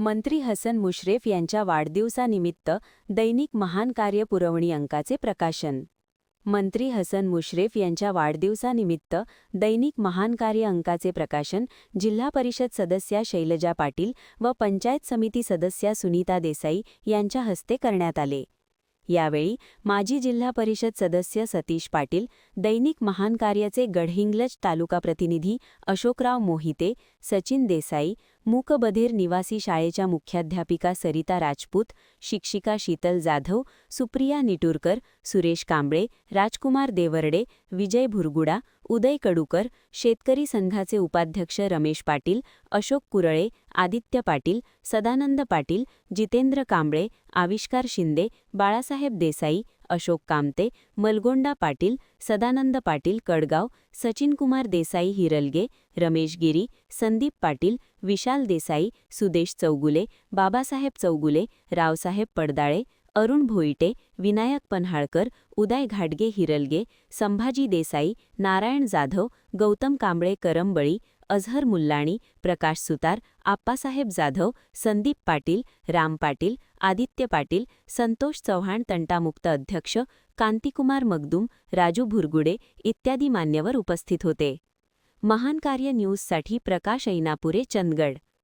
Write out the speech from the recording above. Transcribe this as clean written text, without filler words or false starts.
मंत्री हसन मुश्रीफ यांच्या वाढदिवसानिमित्त दैनिक महान कार्य पुरवणी अंकाचे प्रकाशन. मंत्री हसन मुश्रीफ यांच्या वाढदिवसानिमित्त दैनिक महान कार्य अंकाचे प्रकाशन जिल्हा परिषद सदस्या शैलजा पाटील व पंचायत समिती सदस्या सुनीता देसाई यांच्या हस्ते करण्यात आले. यावेळी माजी जिल्हा परिषद सदस्य सतीश पाटील, दैनिक महान कार्याचे गडहिंग्लज तालुका प्रतिनिधी अशोकराव मोहिते, सचिन देसाई, मूकबधीर निवासी शाळेच्या मुख्याध्यापिका सरिता राजपूत, शिक्षिका शीतल जाधव, सुप्रिया निटुरकर, सुरेश कांबळे, राजकुमार देवर्डे, विजय भुरगुडा, उदय कडूकर, शेतकरी संघाचे उपाध्यक्ष रमेश पाटील, अशोक कुरळे, आदित्य पाटील, सदानंद पाटील, जितेंद्र कांबळे, आविष्कार शिंदे, बाळासाहेब देसाई, अशोक कामते, मलगोंडा पाटील, सदानंद पाटील कडगाव, सचिनकुमार देसाई हिरलगे, रमेश गिरी, संदीप पाटील, विशाल देसाई, सुदेश चौगुले, बाबासाहेब चौगुले, रावसाहेब पडदाळे, अरुण भोईटे, विनायक पन्हाळकर, उदय घाटगे हिरलगे, संभाजी देसाई, नारायण जाधव, गौतम कांबळे करंबळी, अझहर मुल्लाणी, प्रकाश सुतार, आप्पासाहेब जाधव, संदीप पाटील, राम पाटील, आदित्य पाटील, संतोष चव्हाण तंटामुक्त अध्यक्ष, कांतिकुमार मगदूम, राजू भुरगुडे इत्यादी मान्यवर उपस्थित होते. महान कार्य न्यूजसाठी प्रकाश ऐनापुरे, चंदगड.